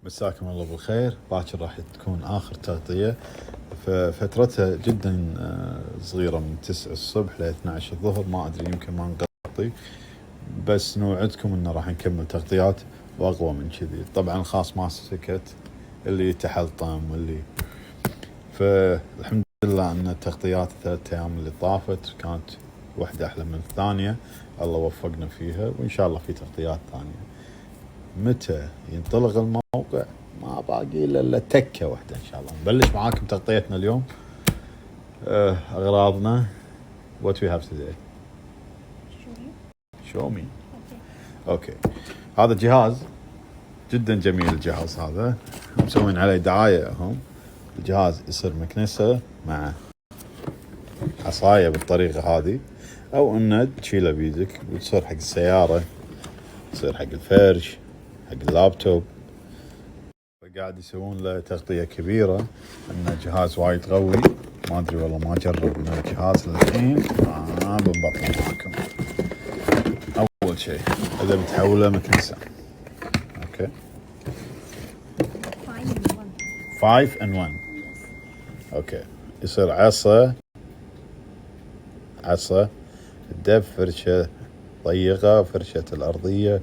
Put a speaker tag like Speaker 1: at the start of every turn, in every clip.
Speaker 1: مساكم الله بالخير. باكر راح تكون آخر تغطية، ففترتها جدا صغيرة من 9 الصبح ل 12 الظهر. ما أدري يمكن ما نغطي، بس نوعدكم إنه راح نكمل تغطيات وأقوى من كذي. طبعا الخاص ما سكت، اللي تحلطم واللي فالحمد لله أن التغطيات ال3 أيام اللي طافت كانت واحدة أحلى من الثانية. الله وفقنا فيها، وإن شاء الله في تغطيات ثانية. متى ينطلق الموقع ما باقي إلا تكة واحدة إن شاء الله. نبلش معاكم تغطيتنا اليوم. أغراضنا what we have today. show me. أوكي. هذا جهاز جدا جميل. الجهاز هذا مسوين عليه دعاية هم. الجهاز يصير مكنسة مع عصاية بالطريقة هذه، أو إنه تشيله بيدك وتصير حق السيارة، تصير حق الفرش، حق اللابتوب. فقاعد يسوون له تغطية كبيرة. إنه جهاز وايد قوي. ما أدري والله، ما جربنا الجهاز للحين، بنبطل معاكم. أول شيء إذا بتحوله مكنسة، أوكي 5 in 1. أوكي. يصير عصا الدب، فرشة ضيقة، فرشة الأرضية،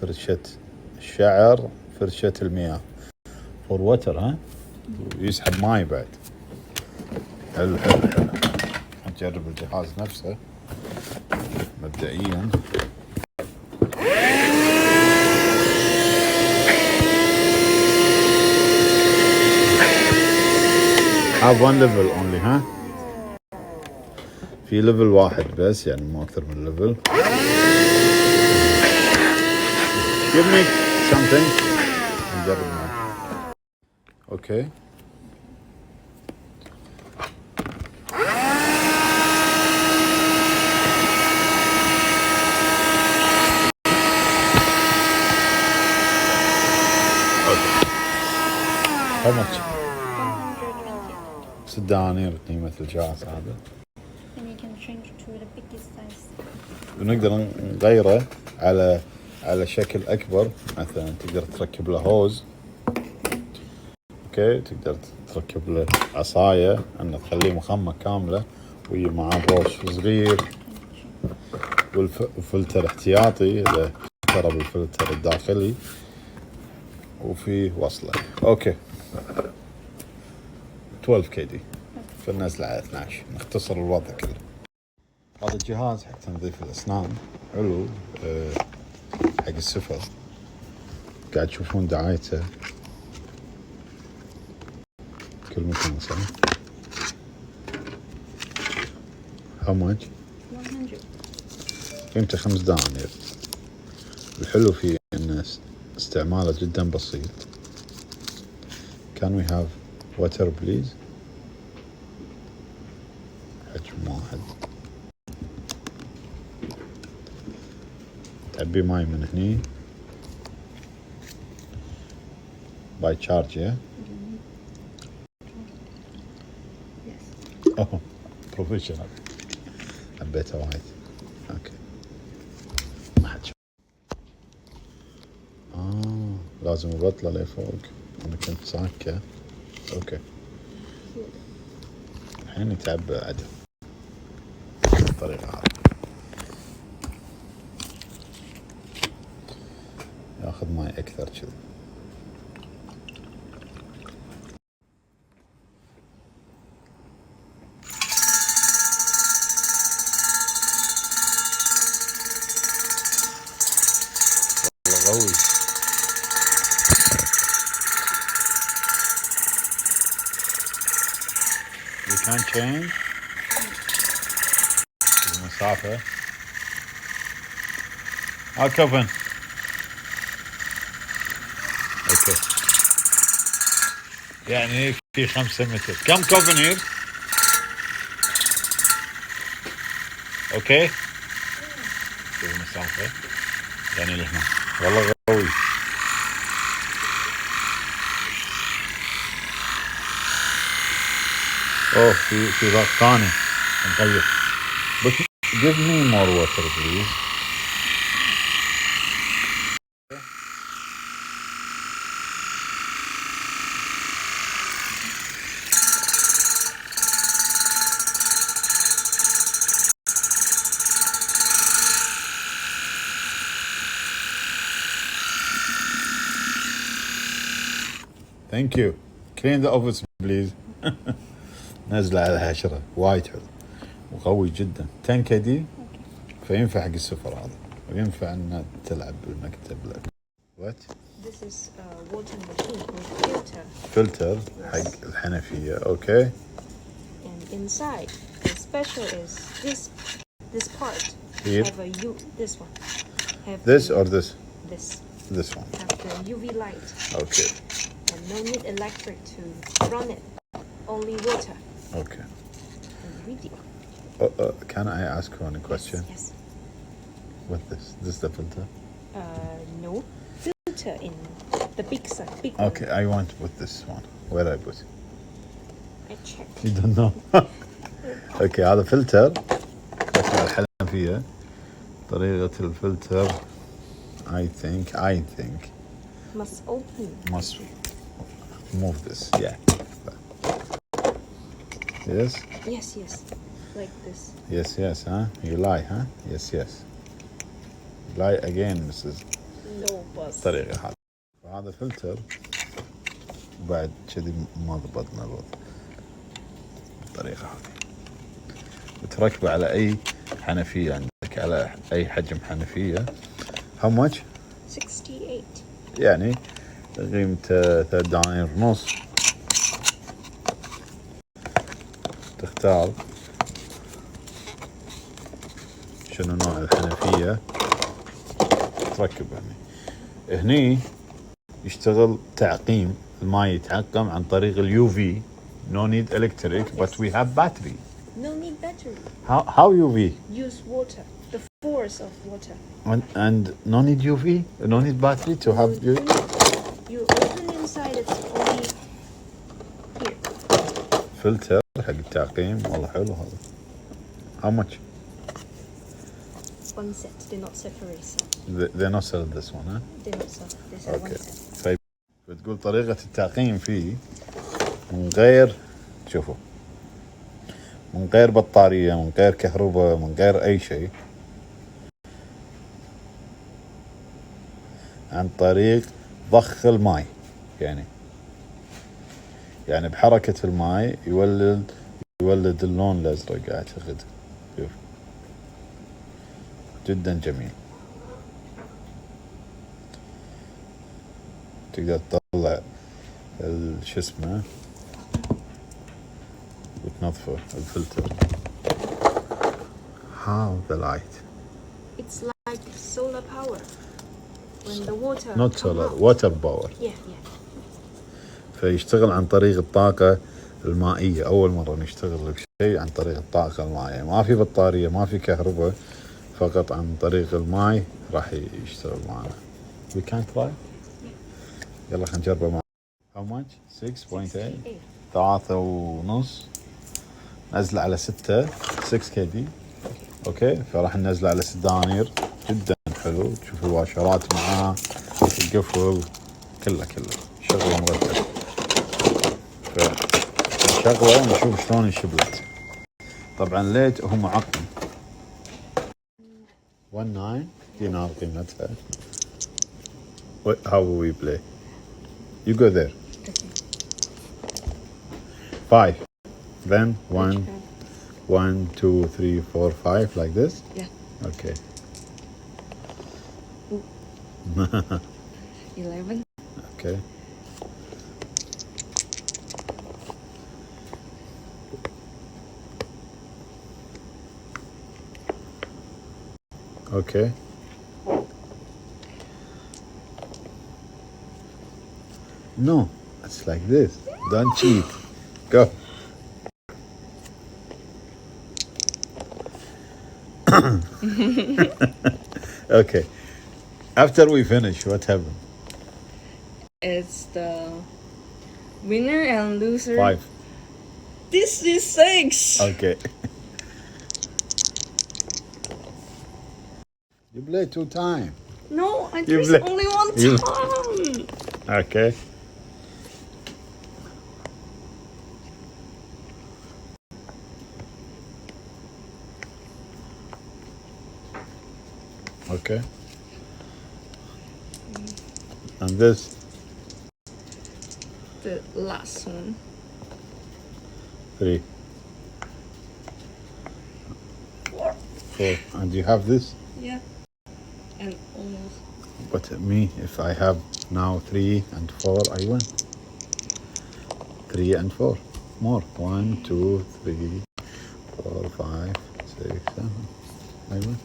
Speaker 1: فرشة الشعر، فرشة المياه، فور ووتر. ها ويسحب ماي بعد. حلو. نجرب الجهاز نفسه مبدئيا. have one level only. ها في ليفل واحد بس، يعني مو أكثر من ليفل. give me something. نجرب معه. اوكي. how much؟ 6 دنانير قيمة الجهاز هذا. ونقدر نغيره على شكل أكبر. مثلا تقدر تركب له هوز، اوكي، تقدر تركب له عصاية أنه تخليه مخمة كاملة، ويجي معاه بروش صغير، وفلتر احتياطي إذا كهرب الفلتر الداخلي، وفي وصلة. اوكي 12 كيدي. فالنزلة على 12. نختصر الوضع كله. هذا الجهاز حق تنظيف الاسنان، حلو. حق السفر. قاعد تشوفون دعايته كل مكان صح؟ how much؟ 100. قيمته 5 دنانير. الحلو فيه ان استعماله جدا بسيط. can we have water please؟ حجم واحد. تعبي ماي من هني باي تشارج. يا اوه بروفيشنال. حبيته وايد. اوكي ما حد شاف. لازم ابطله لفوق. انا كنت ساكه. اوكي الحين يتعبى عدل بالطريقه هذه. ياخذ ماي اكثر كذا. والله قوي. you can change المسافة. كوفن. اوكي يعني في 5 متر. كم كوفن هير؟ اوكي شوف المسافة يعني لهنا. والله قوي. اوه في ضغط ثاني نغير. but give me more water please. ثانك يو. كلين ذا اوفيس بليز. نزله على 10 وايد حلو وقوي جدا 10 كي دي. فينفع حق السفر هذا وينفع ان تلعب بالمكتب لك. وات
Speaker 2: This is a water machine with filter.
Speaker 1: فلتر حق الحنفيه. اوكي.
Speaker 2: And inside, the special is this part.
Speaker 1: Here.
Speaker 2: Have this one. Have
Speaker 1: This or this?
Speaker 2: This
Speaker 1: one.
Speaker 2: have the UV light.
Speaker 1: Okay.
Speaker 2: And no need electric to run it. Only water
Speaker 1: Okay.
Speaker 2: and video.
Speaker 1: Can I ask you one question?
Speaker 2: Yes.
Speaker 1: What this? This the filter?
Speaker 2: No filter in the big side. Big
Speaker 1: Okay, I want to put this one. Where I put?
Speaker 2: I check.
Speaker 1: You don't know. Okay, هذا فلتر بس على الحنفية. طريقة الفلتر I think
Speaker 2: Must open.
Speaker 1: must move this. Yeah. Yes.
Speaker 2: Yes. Like this.
Speaker 1: Yes, huh? You lie, huh? Yes. Lie again, Mrs.
Speaker 2: No bus.
Speaker 1: طريقة هذا. وهذا فلتر وبعد كذي ما ضبطنا الوضع بالطريقة هذه. وتركبه على أي حنفية عندك، على أي حجم حنفية. How much؟
Speaker 2: 68.
Speaker 1: يعني قيمته 3 دنانير ونص. تختار شنو نوع الحنفية تركب. يعني هني يشتغل تعقيم، الماء يتعقم عن طريق اليو في. No need electric, but we have battery.
Speaker 2: No need battery.
Speaker 1: How UV?
Speaker 2: Use water. The force of water.
Speaker 1: And no need UV? No need battery to have UV?
Speaker 2: You open inside, it's only here.
Speaker 1: فلتر حق التعقيم والله حلو هذا. How much?
Speaker 2: One set. They're not separate. So
Speaker 1: They're not selling this one, huh?
Speaker 2: they're not so. There's one
Speaker 1: Okay.
Speaker 2: set.
Speaker 1: طيب بتقول طريقة التعقيم فيه من غير، شوفوا، من غير بطارية، من غير كهرباء، من غير أي شيء، عن طريق ضخ الماء. يعني بحركة الماء يولد اللون الأزرق. أعتقد شوف جدا جميل. تقدر تطلع شو اسمه وتنظفه الفلتر. How the light?
Speaker 2: It's like solar power. When the water.
Speaker 1: Not solar, water power.
Speaker 2: Yeah.
Speaker 1: فيشتغل عن طريق الطاقة المائية. أول مرة نشتغل بشيء عن طريق الطاقة المائية. ما في بطارية، ما في كهرباء، فقط عن طريق الماء راح يشتغل معنا. We can't try. يلا خلينا نجربه معنا. How much? 6.8. 3.5. نزل على 6 كي دي. اوكي، فراح ننزله على 6 دنانير. جدا حلو. تشوف الواشرات معاه، القفل كله شغله مرتب. فنشغله ونشوف شلون يشبلت. طبعا ليت هو معقم. 19 دينار قيمتها. How will we play? You go there. 5. Then 1, 2, 3, 4, 5 like this.
Speaker 2: Yeah.
Speaker 1: Okay.
Speaker 2: 11.
Speaker 1: Okay. Okay. No, it's like this. Don't cheat. Go. Okay. After we finish, what happened?
Speaker 2: It's the winner and loser.
Speaker 1: 5.
Speaker 2: This is 6.
Speaker 1: Okay. You play 2 times.
Speaker 2: No, I
Speaker 1: You
Speaker 2: pressed
Speaker 1: play-
Speaker 2: only one
Speaker 1: you-
Speaker 2: time.
Speaker 1: Okay. Okay. And this.
Speaker 2: the last one.
Speaker 1: 3, 4. And you have this?
Speaker 2: Yeah. And almost.
Speaker 1: But me, if I have now 3 and 4, I win. 3 and 4. More. 1, 2, 3, 4, 5, 6, 7. I win.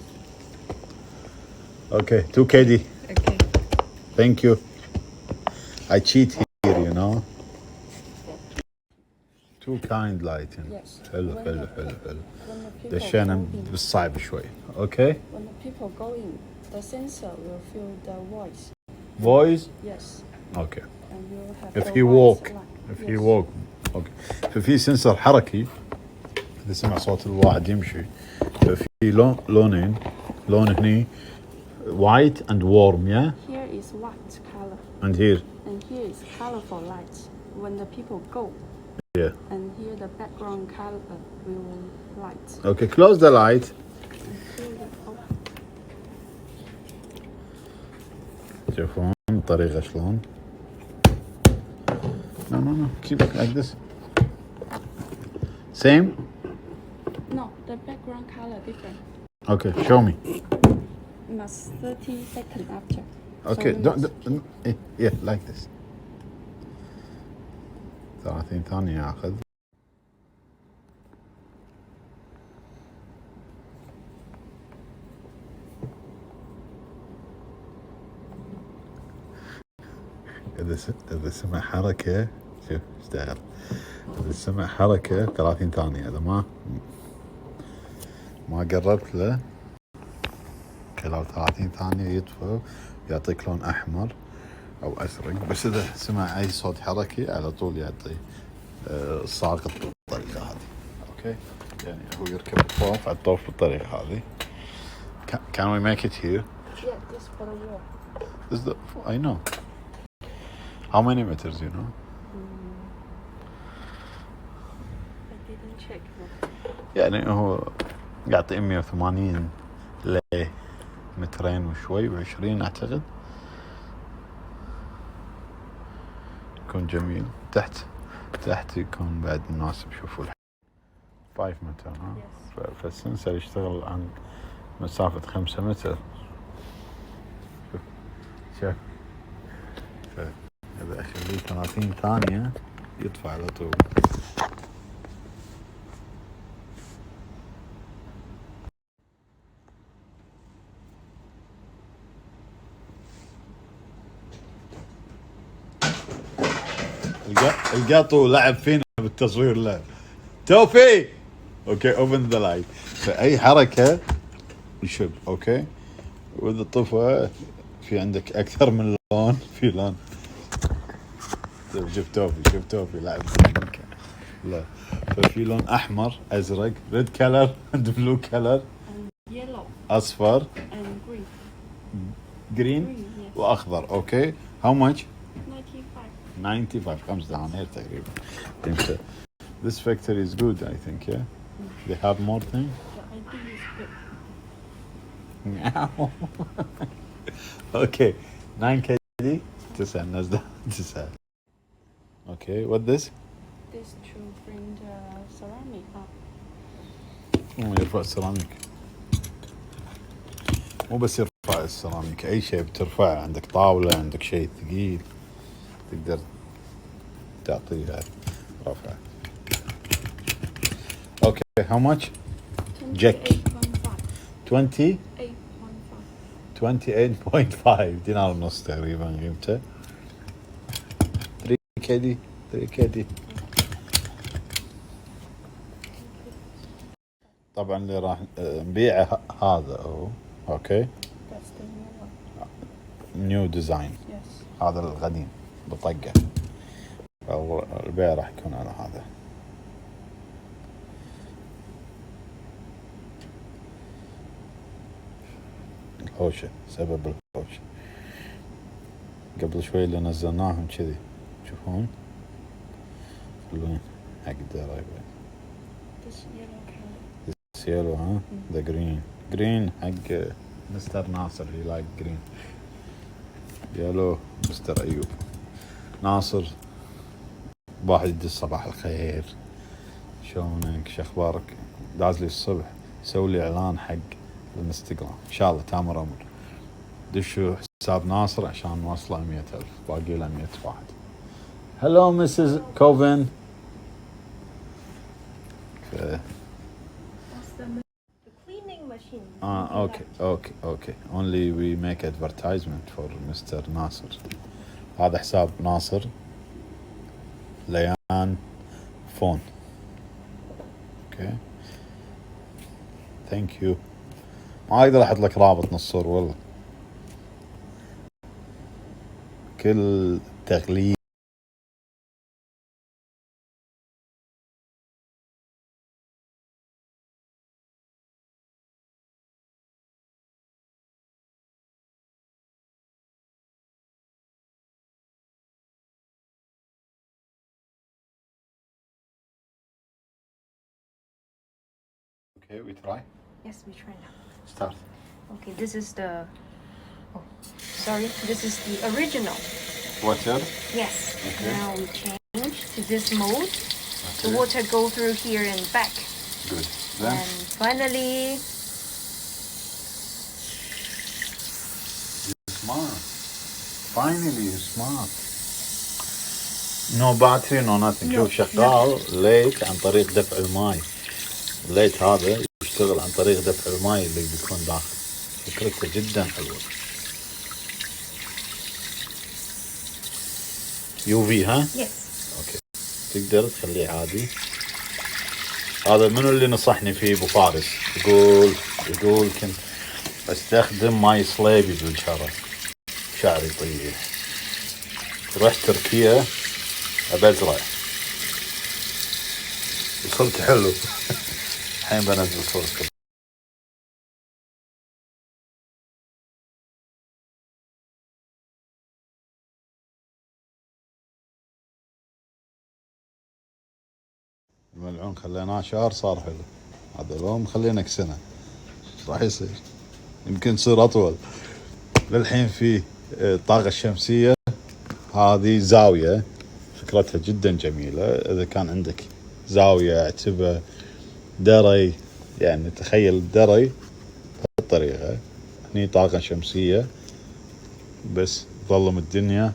Speaker 1: Okay, 2 KD.
Speaker 2: Okay.
Speaker 1: Thank you. I cheat here, you know. 2 kind lighting.
Speaker 3: Yes.
Speaker 1: حلو
Speaker 3: When
Speaker 1: حلو
Speaker 3: the-
Speaker 1: حلو حلو.
Speaker 3: When the people
Speaker 1: دشينا
Speaker 3: go in,
Speaker 1: بالصعب شوي. Okay.
Speaker 3: when the people go in, the sensor will feel the voice.
Speaker 1: Voice.
Speaker 3: Yes.
Speaker 1: Okay.
Speaker 3: And you have
Speaker 1: If
Speaker 3: the
Speaker 1: he
Speaker 3: white
Speaker 1: walk.
Speaker 3: line.
Speaker 1: If
Speaker 3: Yes.
Speaker 1: he walk. Okay. ففي سنسر حركي. إذا سمع صوت الواحد يمشي. ففي لونين. لون هني white and warm, yeah?
Speaker 3: Here is white color,
Speaker 1: And here.
Speaker 3: and here is colorful light. When the people go,
Speaker 1: Yeah.
Speaker 3: and here the background color will light.
Speaker 1: Okay, close the light.
Speaker 3: And here we open.
Speaker 1: شوفون الطريقة شلون. No. Keep it like this. Same?
Speaker 3: No, the background color different.
Speaker 1: Okay, show me.
Speaker 3: Must 30 seconds after.
Speaker 1: Okay,
Speaker 3: So we
Speaker 1: don't,
Speaker 3: must keep-
Speaker 1: yeah, like this. 30 ثانية آخذ. إذا سمع حركة شوف اشتغل. إذا سمع حركة 30 ثانية. إذا ما قربت له خلال 30 ثانية يطفى يعطيك لون أحمر أو أزرق. بس إذا سمع أي صوت حركي على طول يعطي الساقط بالطريقة هذه. أوكي، يعني هو يركب الطوف على الطوف بالطريقة هذه. Can we make it here?
Speaker 3: Yeah, this for the wall.
Speaker 1: This the, I know. How many meters, you know?
Speaker 3: I didn't check.
Speaker 1: يعني هو يعطي 180 ل 200 وشوي و20 أعتقد. يكون جميل. تحت يكون بعد مناسب. شوفوا 5 متر ها.
Speaker 3: Yes.
Speaker 1: فالسنسر يشتغل عن مسافة 5 متر. شوف إذا أخليه 30 ثانية يطفى على طول. القطو لعب فينا بالتصوير. لا توفي. اوكي اوبن ذا لايت. فاي حركه يشب. اوكي، واذا طفى في عندك اكثر من لون. في لون شوف توفي لعب فينا. لا ففي لون احمر ازرق ريد كلر اند بلو كلر
Speaker 3: And yellow
Speaker 1: اصفر
Speaker 3: and green.
Speaker 1: جرين
Speaker 3: Green, yes.
Speaker 1: واخضر. اوكي هاو ماتش
Speaker 3: 95.
Speaker 1: 95 5 دنانير تقريبا. think this factory is good, I think. Yeah, they have more things.
Speaker 3: The idea is good.
Speaker 1: Okay, 9 kg. تسأل نزل تسأل. Okay, what this?
Speaker 3: This to bring the ceramic up.
Speaker 1: يرفع السيراميك. مو بس يرفع السيراميك، أي شيء بترفعه. عندك طاولة، عندك شيء ثقيل تقدر تعطيها رفع. Okay, how much? Jack.
Speaker 3: 28.5.
Speaker 1: 28.5 دينار ونص تقريبا قيمته. 3 كيدي. طبعا اللي راح نبيعه هذا هو. اوكي،
Speaker 3: That's the new one.
Speaker 1: نيو ديزاين.
Speaker 3: Yes.
Speaker 1: هذا القديم بطقه. البيع راح يكون على هذا. الهوشة، سبب الهوشة قبل شوي اللي نزلناهم كذي تشوفون. خلوين حق الدرايب.
Speaker 3: This yellow color.
Speaker 1: سيلو ها. ذا جرين حق مستر ناصر. هي لايك جرين. يلو مستر ايوب. ناصر واحد يدز صباح الخير، شلونك، شو اخبارك، داز لي الصبح سوي لي اعلان حق الانستغرام، ان شاء الله تامر امر. دشوا حساب ناصر عشان نوصله 100,000، باقي له 100 واحد. هلو مسز كوفن. اوكي only we make advertisement for Mr. ناصر. هذا حساب ناصر ليان فون. اوكي ثانك يو. ما اقدر احط لك رابط نصور والله، كل تغليف. Okay, we try.
Speaker 2: Yes, we try now.
Speaker 1: Start.
Speaker 2: Okay, this is the. Oh, sorry. This is the original.
Speaker 1: Water.
Speaker 2: Yes.
Speaker 1: Okay.
Speaker 2: Now we change to this mode.
Speaker 1: Okay.
Speaker 2: The water go through here and back.
Speaker 1: Good. Then.
Speaker 2: And finally.
Speaker 1: You're smart. Finally, you're smart. No battery, no nothing.
Speaker 2: No,
Speaker 1: شوف شغال ليت عن طريق دفع الماء. الليت هذا يشتغل عن طريق دفع الماء اللي بيكون داخل. فكرته جدا حلوة. UV ها؟
Speaker 2: Yes.
Speaker 1: اوكي. تقدر تخليه عادي. هذا منو اللي نصحني فيه ابو فارس؟ يقول كنت استخدم ماي صليبي بالشعر، شعري يطيح. رحت تركيا ابزرع وصلت حلو. الحين بنزل صورتكم. الملعون خليناه شهر صار حلو، هذا لو مخلينك سنة راح يصير، يمكن يصير أطول. للحين في الطاقة الشمسية، هذه زاوية فكرتها جدا جميلة. إذا كان عندك زاوية اعتبر دري، يعني تخيل دري بهالطريقة. هني طاقة شمسية بس تظلم الدنيا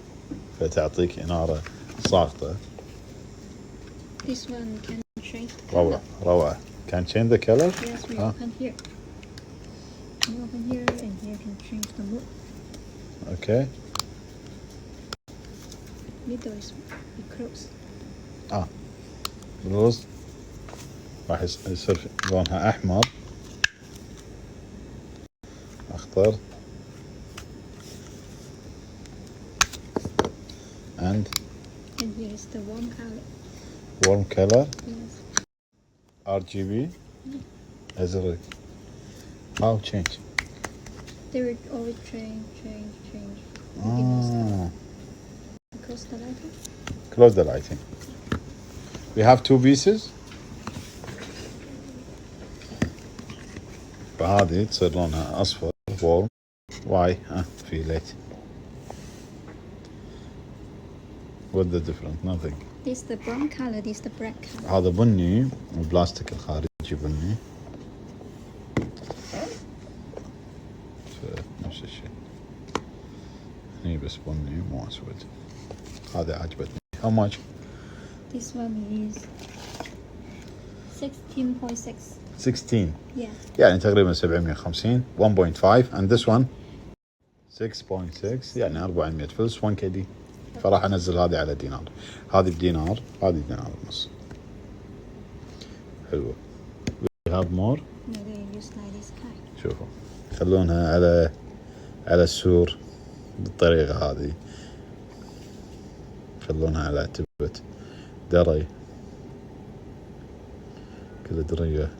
Speaker 1: فتعطيك إنارة ساقطة.
Speaker 2: This one can change the color.
Speaker 1: روعة. Can change the color?
Speaker 2: Yes, we open here. You open here and here can change the mood.
Speaker 1: Okay.
Speaker 2: Middle is close.
Speaker 1: بالوسط راح يصير لونها أحمر، أخضر and
Speaker 2: here is the warm color.
Speaker 1: warm color.
Speaker 2: Yes.
Speaker 1: RGB. أزرق. How change?
Speaker 2: They will always change. Close the lighting.
Speaker 1: Close the lighting. We have two pieces. فهذه تصير لونها أصفر warm. Why? في ليت. What's the difference? Nothing.
Speaker 2: This is the brown color. This is the black color.
Speaker 1: هذا بني والبلاستيك الخارجي بني. نفس الشيء. هني بس بني مو أسود. هذا عجبتني. How much?
Speaker 2: This one is 16.6.
Speaker 1: 16.
Speaker 2: Yeah.
Speaker 1: يعني تقريبا 750. 1.5 and this one 6.6 يعني 400 فلس 1 كدي. فراح انزل هذه على دينار، هذه بدينار، هذه دينار ونص. حلوة. We have more.
Speaker 2: No, they use like this kind.
Speaker 1: شوفوا يخلونها على السور بالطريقة هذه، يخلونها على تبت دري، كل درية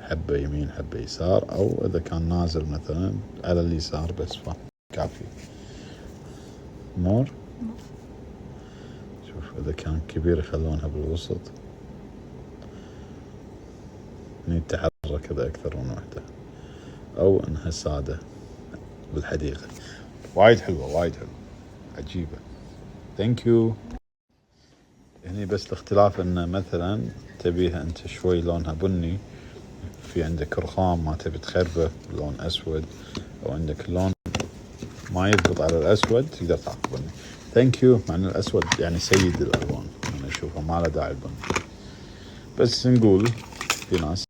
Speaker 1: حبة يمين حبة يسار، أو إذا كان نازل مثلا على اليسار بس كافي. مور. شوف إذا كان كبير يخلونها بالوسط، يتحرك إذا أكثر من وحدة، أو إنها سادة بالحديقة. وايد حلوة وايد حلوة عجيبة. ثانك يو. هني بس الاختلاف انه مثلا تبيها انت شوي لونها بني، في عندك رخام ما تبي تخربه لون اسود، او عندك لون ما يضبط على الاسود تقدر تاخذ بني. ثانك يو. مع ان الاسود يعني سيد الالوان، انا اشوفه ما له داعي البني، بس نقول في ناس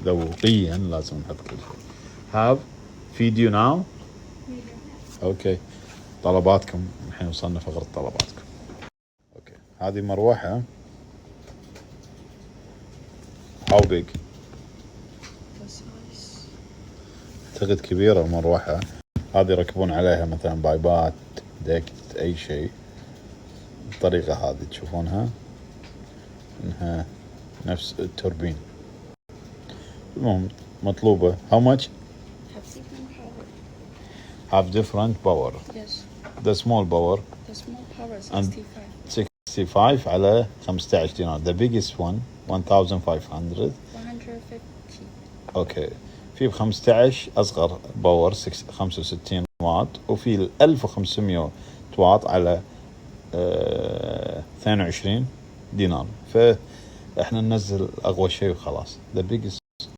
Speaker 1: ذوقيا لازم نحط كل شيء. هاف feed you now. اوكي طلباتكم الحين وصلنا فقرة طلباتكم. اوكي هذه مروحة. how big؟
Speaker 3: The size.
Speaker 1: اعتقد كبيرة المروحة هذه، يركبون عليها مثلا بايبات دكت اي شيء بالطريقة هذه تشوفونها انها نفس التوربين. المهم مطلوبة how much؟
Speaker 3: Have different power.
Speaker 1: have different power.
Speaker 3: Yes.
Speaker 1: the small power
Speaker 3: The small power is
Speaker 1: And
Speaker 3: 65.
Speaker 1: 65 على 15 دينار. the biggest one 1500.
Speaker 3: 150.
Speaker 1: اوكي في ب 15 اصغر باور 65 واط، وفي ال 1500 واط على 22 دينار. فاحنا ننزل اقوى شيء وخلاص. the biggest